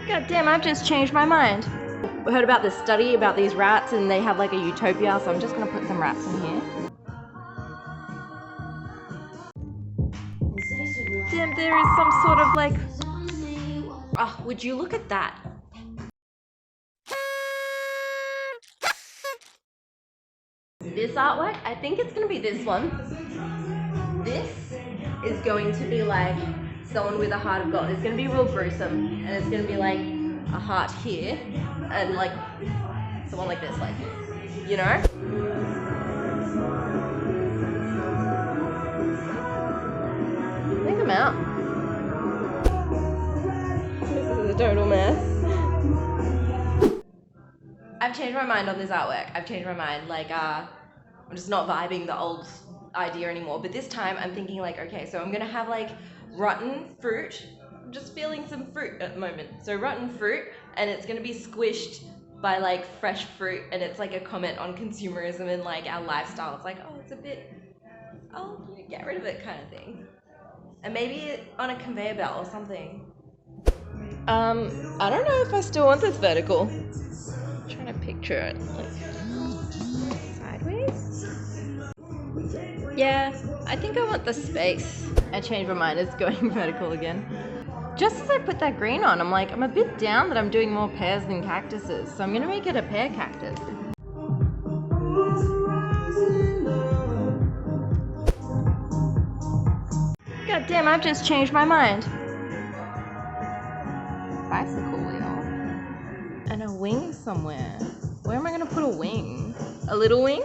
God damn, I've just changed my mind. I heard about this study about these rats and they have like a utopia, so I'm just gonna put some rats in here. Damn, there is some sort of like... Oh, would you look at that? This artwork, I think it's gonna be this one. This is going to be like someone with a heart of gold. It's gonna be real gruesome, and it's gonna be like a heart here, and like someone like this, like, you know? I think I'm out. This is a total mess. I've changed my mind on this artwork. I've changed my mind. Like, I'm just not vibing the old idea anymore. But this time I'm thinking like, okay, so I'm gonna have like rotten fruit. I'm just feeling some fruit at the moment. So rotten fruit, and it's gonna be squished by like fresh fruit, and it's like a comment on consumerism and like our lifestyle. It's like, oh, it's a bit, oh, get rid of it kind of thing. And maybe on a conveyor belt or something. I don't know if I still want this vertical. I'm trying to picture it like sideways. Yeah, I think I want the space. I changed my mind, it's going vertical again. Just as I put that green on, I'm like, I'm a bit down that I'm doing more pears than cactuses, so I'm gonna make it a pear cactus. God damn, I've just changed my mind. Bicycle wheel. And a wing somewhere. Where am I gonna put a wing? A little wing?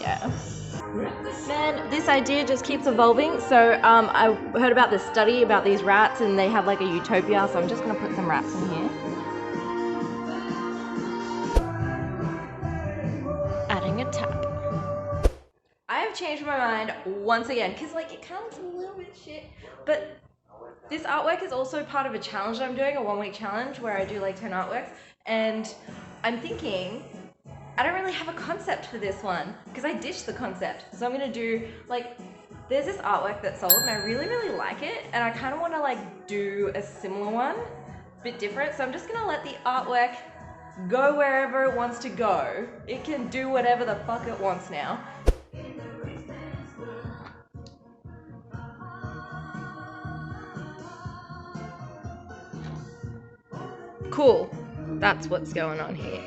Yeah. Man, this idea just keeps evolving. So I heard about this study about these rats and they have like a utopia, so I'm just gonna put some rats in here. Adding a tap. I have changed my mind once again, because like it kind of looks a little bit shit, but this artwork is also part of a challenge I'm doing, a 1-week challenge where I do like 10 artworks, and I'm thinking, I don't really have a concept for this one because I ditched the concept. So I'm gonna do like, there's this artwork that's sold and I really like it, and I kind of want to like do a similar one, a bit different. So I'm just gonna let the artwork go wherever it wants to go. It can do whatever the fuck it wants now. Cool. That's what's going on here.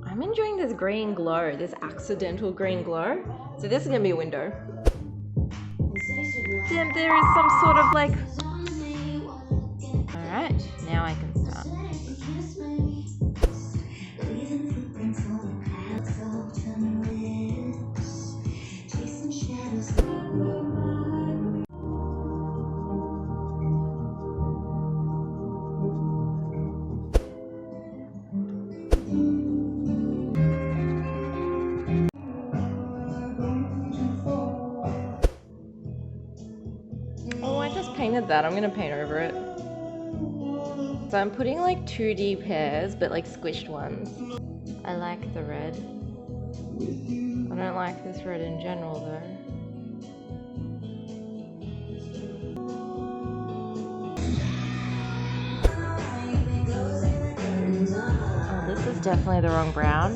I'm enjoying this green glow, this accidental green glow. So this is gonna be a window. Damn, there is some sort of like... Alright, now I can start. Oh, I just painted that. I'm gonna paint over it. So I'm putting like 2D pears, but like squished ones. I like the red. I don't like this red in general though. Oh, this is definitely the wrong brown.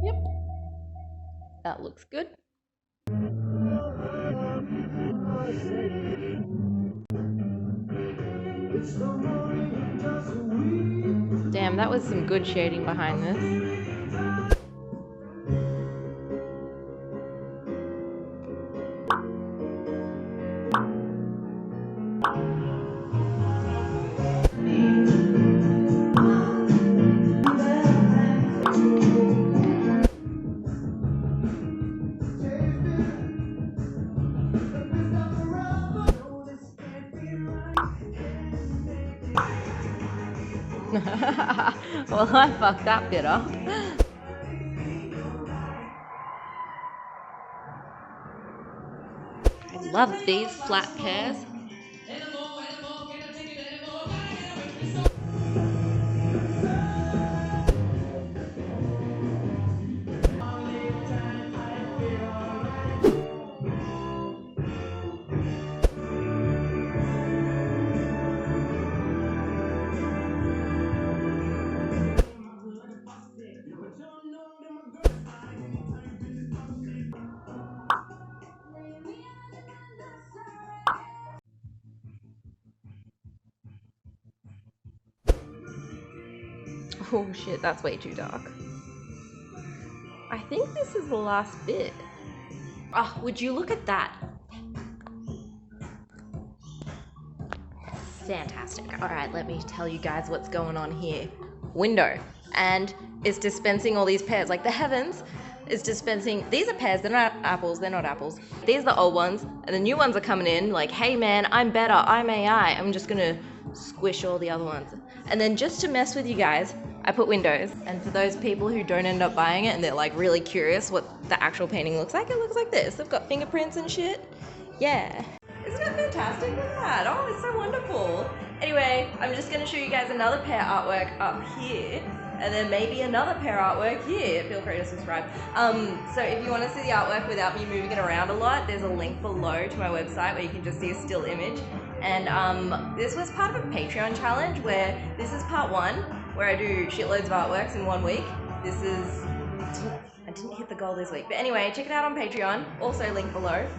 Yep. That looks good. Damn, that was some good shading behind this. Well, I fucked that bit up. I love these flat pears. Oh shit, that's way too dark. I think this is the last bit. Oh, would you look at that? Fantastic. All right, let me tell you guys what's going on here. Window, and it's dispensing all these pears. Like the heavens is dispensing, these are pears, they're not apples, These are the old ones, and the new ones are coming in like, hey man, I'm better, I'm AI. I'm just gonna squish all the other ones. And then just to mess with you guys, I put windows. And for those people who don't end up buying it and they're like really curious what the actual painting looks like, it looks like this. They've got fingerprints and shit. Yeah. Isn't it fantastic? Look at that. Oh, it's so wonderful. Anyway, I'm just going to show you guys another pair artwork up here, and then maybe another pair artwork here. Feel free to subscribe. So if you want to see the artwork without me moving it around a lot, there's a link below to my website where you can just see a still image. And this was part of a Patreon challenge where this is part 1, where I do shitloads of artworks in 1 week. I didn't hit the goal this week. But anyway, check it out on Patreon. Also link below.